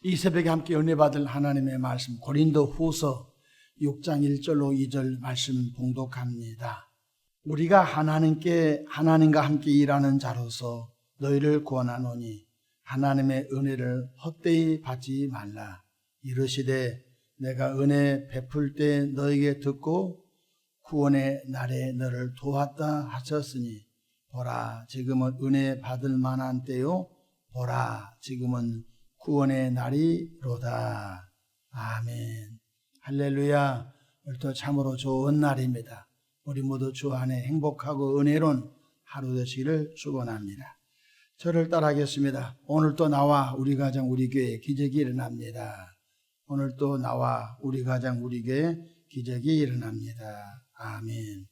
이 새벽에 함께 은혜 받을 하나님의 말씀 고린도 후서 6장 1절로 2절 말씀 봉독합니다. 우리가 하나님과 함께 일하는 자로서 너희를 구원하노니 하나님의 은혜를 헛되이 받지 말라. 이르시되 내가 은혜 베풀 때 너에게 듣고 구원의 날에 너를 도왔다 하셨으니 보라 지금은 은혜 받을 만한 때요 보라 지금은 구원의 날이로다. 아멘. 할렐루야. 오늘도 참으로 좋은 날입니다. 우리 모두 주 안에 행복하고 은혜로운 하루 되시기를 축원합니다. 저를 따라하겠습니다. 오늘도 나와 우리 가정 우리 교회에 기적이 일어납니다. 오늘도 나와 우리 가정 우리 교회에 기적이 일어납니다. 아멘.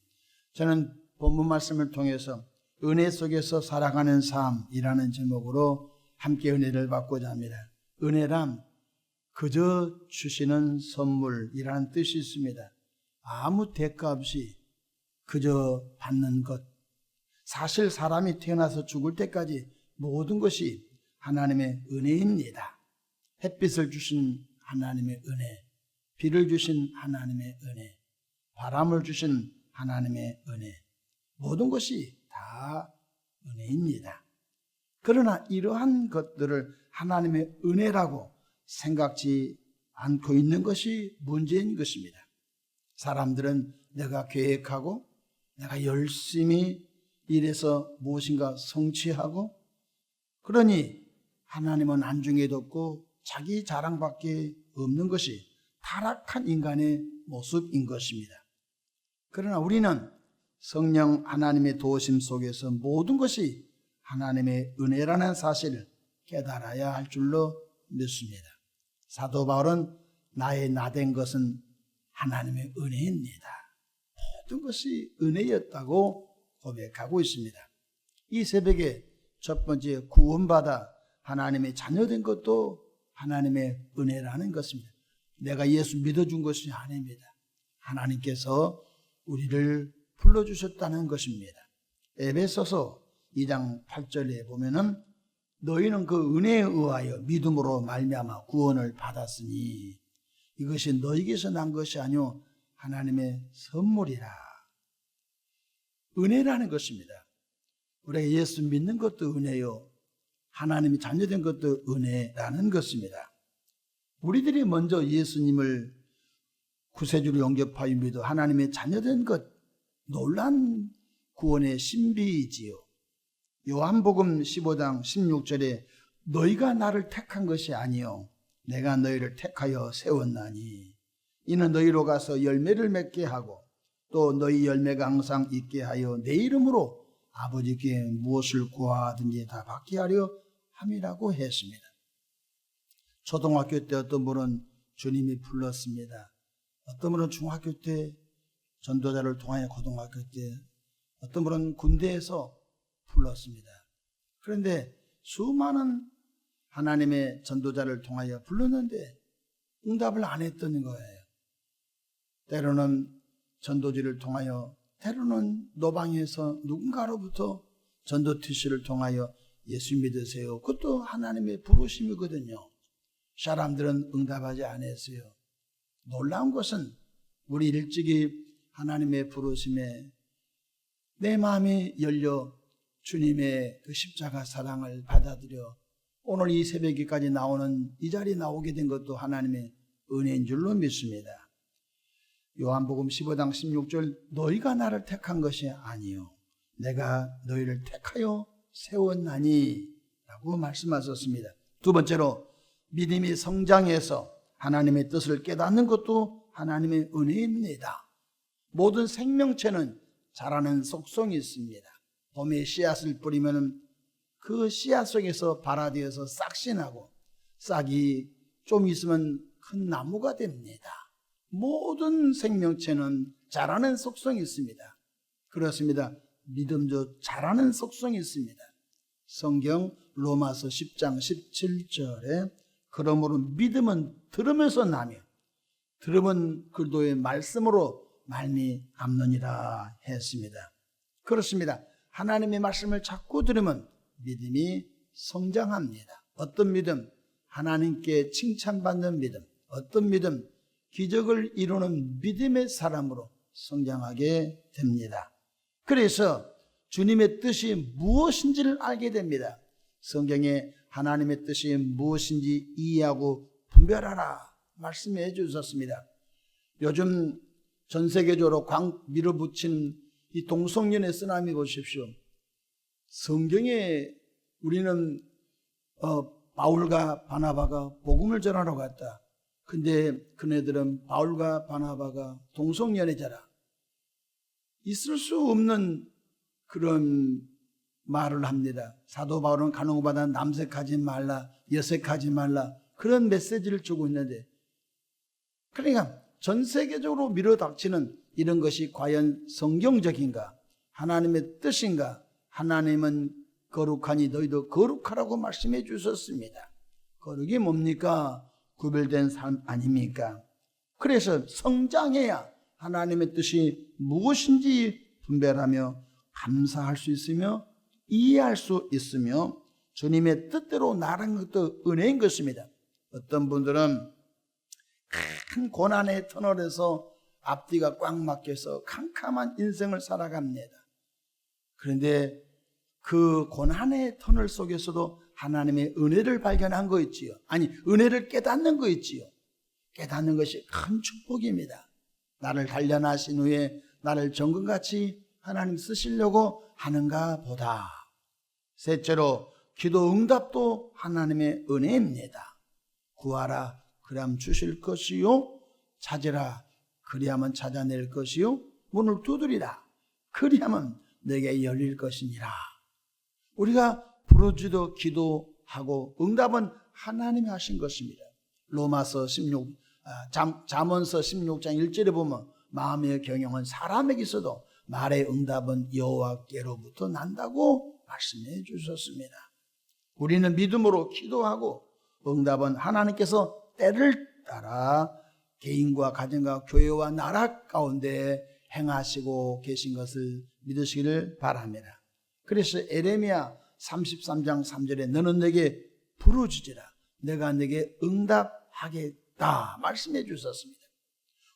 저는 본문 말씀을 통해서 은혜 속에서 살아가는 삶이라는 제목으로 함께 은혜를 받고자 합니다. 은혜란 그저 주시는 선물이라는 뜻이 있습니다. 아무 대가 없이 그저 받는 것. 사실 사람이 태어나서 죽을 때까지 모든 것이 하나님의 은혜입니다. 햇빛을 주신 하나님의 은혜, 비를 주신 하나님의 은혜, 바람을 주신 하나님의 은혜, 모든 것이 다 은혜입니다. 그러나 이러한 것들을 하나님의 은혜라고 생각지 않고 있는 것이 문제인 것입니다. 사람들은 내가 계획하고 내가 열심히 일해서 무엇인가 성취하고 그러니 하나님은 안중에 뒀고 자기 자랑밖에 없는 것이 타락한 인간의 모습인 것입니다. 그러나 우리는 성령 하나님의 도우심 속에서 모든 것이 하나님의 은혜라는 사실을 깨달아야 할 줄로 믿습니다. 사도 바울은 나의 나된 것은 하나님의 은혜입니다. 모든 것이 은혜였다고 고백하고 있습니다. 이 새벽에 첫 번째 구원받아 하나님의 자녀된 것도 하나님의 은혜라는 것입니다. 내가 예수 믿어준 것이 아닙니다. 하나님께서 우리를 불러주셨다는 것입니다. 에베소서 2장 8절에 보면은 너희는 그 은혜에 의하여 믿음으로 말미암아 구원을 받았으니 이것이 너희에게서 난 것이 아니요 하나님의 선물이라. 은혜라는 것입니다. 우리가 예수 믿는 것도 은혜요 하나님이 자녀된 것도 은혜라는 것입니다. 우리들이 먼저 예수님을 구세주로 영접하여 믿어 하나님의 자녀된 것 놀란 구원의 신비이지요. 요한복음 15장 16절에 너희가 나를 택한 것이 아니요 내가 너희를 택하여 세웠나니 이는 너희로 가서 열매를 맺게 하고 또 너희 열매가 항상 있게 하여 내 이름으로 아버지께 무엇을 구하든지 다 받게 하려 함이라고 했습니다. 초등학교 때 어떤 분은 주님이 불렀습니다. 어떤 분은 중학교 때 전도자를 통하여 고등학교 때 어떤 분은 군대에서 불렀습니다. 그런데 수많은 하나님의 전도자를 통하여 불렀는데 응답을 안 했던 거예요. 때로는 전도지를 통하여 때로는 노방에서 누군가로부터 전도 티시를 통하여 예수 믿으세요. 그것도 하나님의 부르심이거든요. 사람들은 응답하지 않았어요. 놀라운 것은 우리 일찍이 하나님의 부르심에 내 마음이 열려 주님의 그 십자가 사랑을 받아들여 오늘 이 새벽에까지 나오는 이 자리에 나오게 된 것도 하나님의 은혜인 줄로 믿습니다. 요한복음 15장 16절 너희가 나를 택한 것이 아니요 내가 너희를 택하여 세웠나니 라고 말씀하셨습니다. 두 번째로 믿음이 성장해서 하나님의 뜻을 깨닫는 것도 하나님의 은혜입니다. 모든 생명체는 자라는 속성이 있습니다. 봄에 씨앗을 뿌리면 그 씨앗 속에서 발아되어서 싹이 나고 싹이 좀 있으면 큰 나무가 됩니다. 모든 생명체는 자라는 속성이 있습니다. 그렇습니다. 믿음도 자라는 속성이 있습니다. 성경 로마서 10장 17절에 그러므로 믿음은 들으면서 나며 들으면 그리스도의 말씀으로 말미암느니라 했습니다. 그렇습니다. 하나님의 말씀을 자꾸 들으면 믿음이 성장합니다. 어떤 믿음? 하나님께 칭찬받는 믿음, 어떤 믿음? 기적을 이루는 믿음의 사람으로 성장하게 됩니다. 그래서 주님의 뜻이 무엇인지를 알게 됩니다. 성경에 하나님의 뜻이 무엇인지 이해하고 분별하라 말씀해 주셨습니다. 요즘 전 세계적으로 밀어붙인 이 동성연애 쓰나미 보십시오. 성경에 우리는 바울과 바나바가 복음을 전하러 갔다. 근데 그네들은 바울과 바나바가 동성연애자라. 있을 수 없는 그런 말을 합니다. 사도 바울은 간호받아 남색하지 말라, 여색하지 말라, 그런 메시지를 주고 있는데, 그러니까 전 세계적으로 밀어닥치는 이런 것이 과연 성경적인가? 하나님의 뜻인가? 하나님은 거룩하니 너희도 거룩하라고 말씀해 주셨습니다. 거룩이 뭡니까? 구별된 삶 아닙니까? 그래서 성장해야 하나님의 뜻이 무엇인지 분별하며 감사할 수 있으며 이해할 수 있으며 주님의 뜻대로 나아가는 것도 은혜인 것입니다. 어떤 분들은 큰 고난의 터널에서 앞뒤가 꽉 막혀서 캄캄한 인생을 살아갑니다. 그런데 그 고난의 터널 속에서도 하나님의 은혜를 발견한 거 있지요. 아니, 은혜를 깨닫는 거 있지요. 깨닫는 것이 큰 축복입니다. 나를 단련하신 후에 나를 정금같이 하나님 쓰시려고 하는가 보다. 셋째로 기도 응답도 하나님의 은혜입니다. 구하라 그리하면 주실 것이요, 찾으라 그리하면 찾아낼 것이요, 문을 두드리라 그리하면 내게 열릴 것이니라. 우리가 부르짖어 기도하고 응답은 하나님이 하신 것입니다. 로마서 16, 잠언서 16장 1절에 보면 마음의 경영은 사람에게 있어도 말의 응답은 여호와께로부터 난다고 말씀해 주셨습니다. 우리는 믿음으로 기도하고 응답은 하나님께서 때를 따라 개인과 가정과 교회와 나라 가운데 행하시고 계신 것을 믿으시기를 바랍니다. 그래서 에레미야 33장 3절에 너는 내게 부르짖으라 내가 내게 응답하겠다 말씀해 주셨습니다.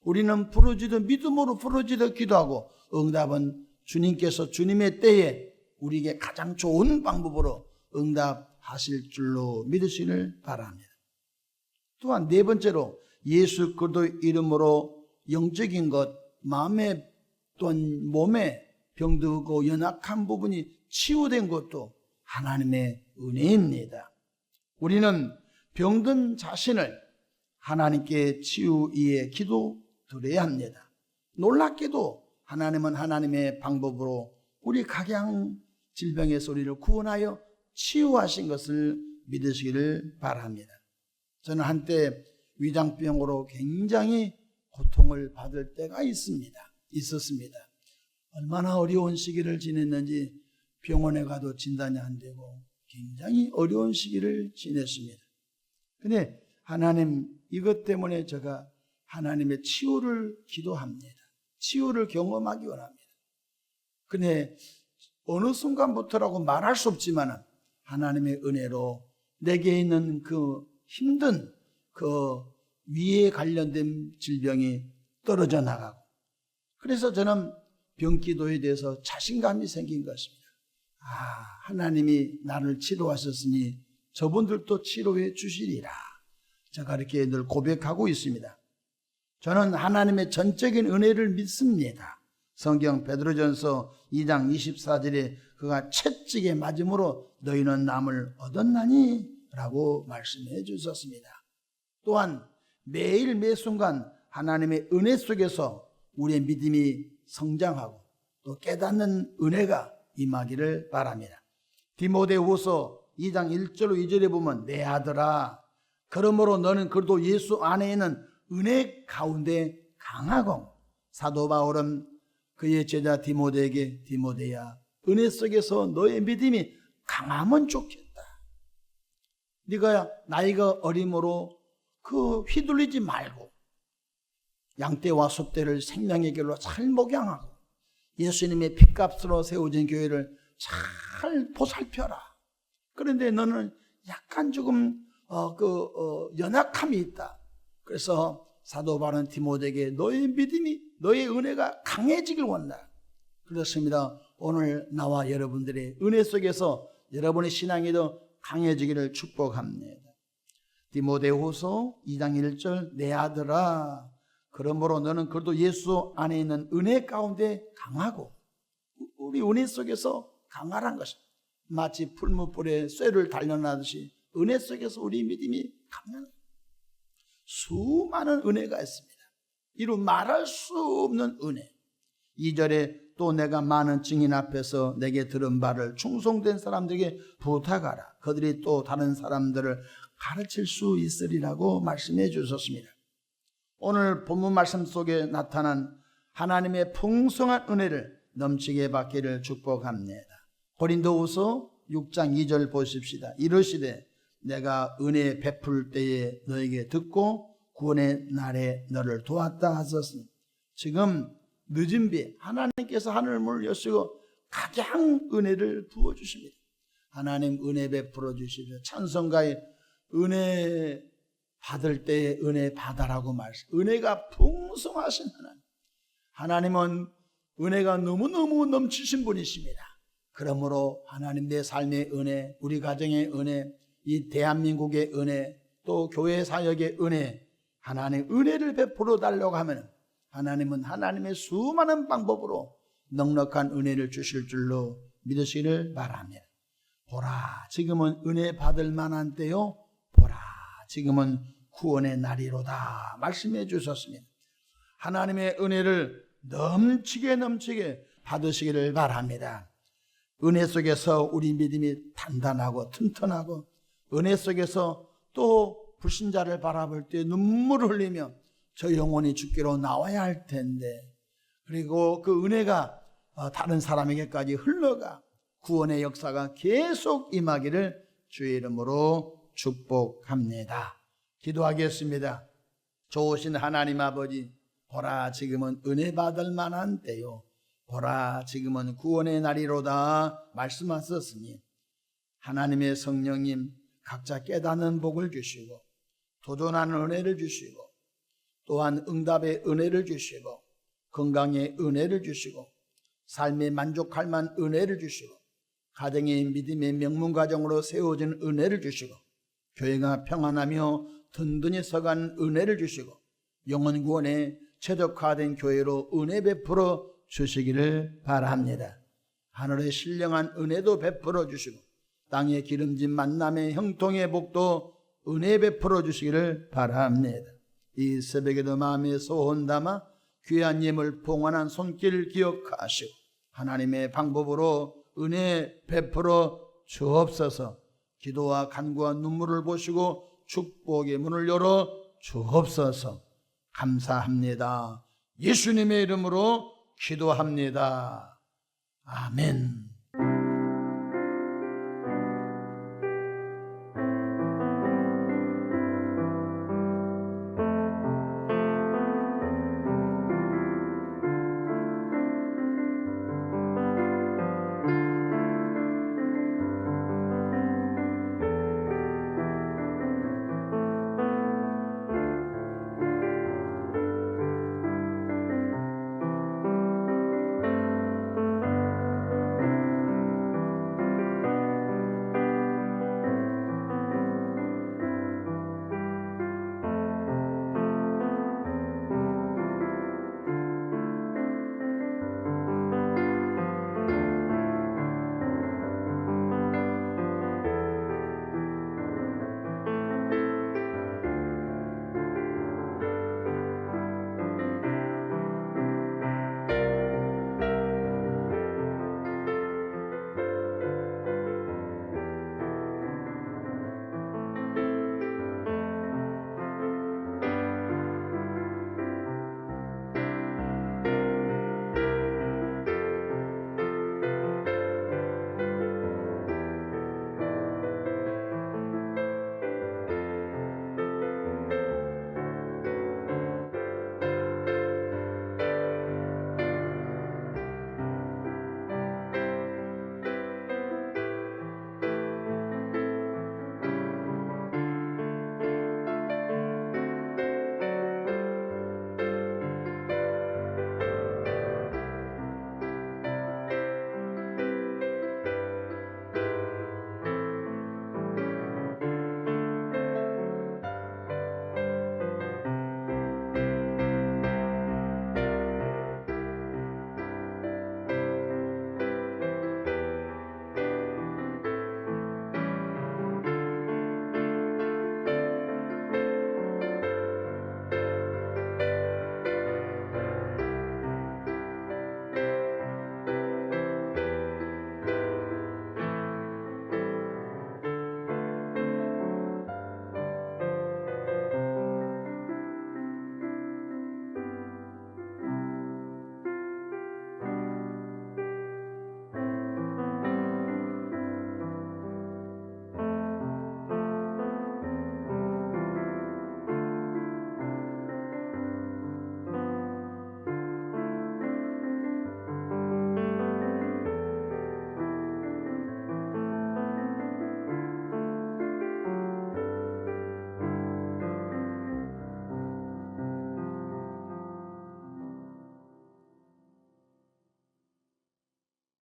우리는 부르짖어 믿음으로 부르짖어 기도하고 응답은 주님께서 주님의 때에 우리에게 가장 좋은 방법으로 응답하실 줄로 믿으시기를 바랍니다. 또한 네 번째로 예수 그리스도의 이름으로 영적인 것, 마음에 또는 몸에 병들고 연약한 부분이 치유된 것도 하나님의 은혜입니다. 우리는 병든 자신을 하나님께 치유위에 기도드려야 합니다. 놀랍게도 하나님은 하나님의 방법으로 우리 각양 질병에서 우리를 구원하여 치유하신 것을 믿으시기를 바랍니다. 저는 한때 위장병으로 굉장히 고통을 받을 때가 있었습니다. 얼마나 어려운 시기를 지냈는지 병원에 가도 진단이 안 되고 굉장히 어려운 시기를 지냈습니다. 근데 하나님, 이것 때문에 제가 하나님의 치유를 기도합니다. 치유를 경험하기 원합니다. 근데 어느 순간부터라고 말할 수 없지만 하나님의 은혜로 내게 있는 그 힘든 그 위에 관련된 질병이 떨어져 나가고, 그래서 저는 병기도에 대해서 자신감이 생긴 것입니다. 하나님이 나를 치료하셨으니 저분들도 치료해 주시리라. 제가 이렇게 늘 고백하고 있습니다. 저는 하나님의 전적인 은혜를 믿습니다. 성경 베드로전서 2장 24절에 그가 채찍에 맞음으로 너희는 남을 얻었나니? 라고 말씀해 주셨습니다. 또한 매일 매순간 하나님의 은혜 속에서 우리의 믿음이 성장하고 또 깨닫는 은혜가 임하기를 바랍니다. 디모데후서 2장 1절로 2절에 보면 내 아들아 그러므로 너는 그래도 예수 안에 있는 은혜 가운데 강하고, 사도 바울은 그의 제자 디모데에게 디모데야 은혜 속에서 너의 믿음이 강하면 좋겠다. 네가 나이가 어림으로 휘둘리지 말고 양떼와 소떼를 생명의 길로 잘 목양하고 예수님의 핏값으로 세워진 교회를 잘 보살펴라. 그런데 너는 약간 조금 연약함이 있다. 그래서 사도 바울은 디모데에게 너의 믿음이, 너의 은혜가 강해지길 원한다. 그렇습니다. 오늘 나와 여러분들의 은혜 속에서 여러분의 신앙이 더 강해지기를 축복합니다. 디모데후서 2장 1절 내 아들아 그러므로 너는 그래도 예수 안에 있는 은혜 가운데 강하고, 우리 은혜 속에서 강하란 것입니다. 마치 풀무불에 쇠를 단련하듯이 은혜 속에서 우리 믿음이 강한, 수많은 은혜가 있습니다. 이루 말할 수 없는 은혜. 2절에 또 내가 많은 증인 앞에서 내게 들은 바를 충성된 사람들에게 부탁하라. 그들이 또 다른 사람들을 가르칠 수 있으리라고 말씀해 주셨습니다. 오늘 본문 말씀 속에 나타난 하나님의 풍성한 은혜를 넘치게 받기를 축복합니다. 고린도후서 6장 2절 보십시다. 이르시되 내가 은혜 베풀 때에 너에게 듣고 구원의 날에 너를 도왔다 하셨으니, 지금 늦은 비 하나님께서 하늘 문을 여시고 가장 은혜를 부어주십니다. 하나님 은혜 베풀어 주십시오. 찬송가에 은혜 받을 때에 은혜 받아라고 말씀. 은혜가 풍성하신 하나님. 하나님은 은혜가 너무너무 넘치신 분이십니다. 그러므로 하나님 내 삶의 은혜, 우리 가정의 은혜, 이 대한민국의 은혜, 또 교회 사역의 은혜, 하나님 은혜를 베풀어 달라고 하면 하나님은 하나님의 수많은 방법으로 넉넉한 은혜를 주실 줄로 믿으시기를 바랍니다. 보라 지금은 은혜 받을 만한 때요, 보라 지금은 구원의 날이로다 말씀해 주셨습니다. 하나님의 은혜를 넘치게 받으시기를 바랍니다. 은혜 속에서 우리 믿음이 단단하고 튼튼하고, 은혜 속에서 또 불신자를 바라볼 때 눈물을 흘리며 저 영혼이 죽기로 나와야 할 텐데, 그리고 그 은혜가 다른 사람에게까지 흘러가 구원의 역사가 계속 임하기를 주의 이름으로 축복합니다. 기도하겠습니다. 좋으신 하나님 아버지, 보라 지금은 은혜 받을 만한 때요, 보라 지금은 구원의 날이로다 말씀하셨으니 하나님의 성령님 각자 깨닫는 복을 주시고 도전하는 은혜를 주시고 또한 응답의 은혜를 주시고 건강의 은혜를 주시고 삶에 만족할 만한 은혜를 주시고 가정의 믿음의 명문가정으로 세워진 은혜를 주시고 교회가 평안하며 든든히 서간 은혜를 주시고 영혼 구원에 최적화된 교회로 은혜 베풀어 주시기를 바랍니다. 하늘의 신령한 은혜도 베풀어 주시고 땅에 기름진 만남의 형통의 복도 은혜 베풀어 주시기를 바랍니다. 이 새벽에도 마음에 소원 담아 귀한 예물 봉헌한 손길 기억하시고 하나님의 방법으로 은혜 베풀어 주옵소서. 기도와 간구와 눈물을 보시고 축복의 문을 열어 주옵소서. 감사합니다. 예수님의 이름으로 기도합니다. 아멘.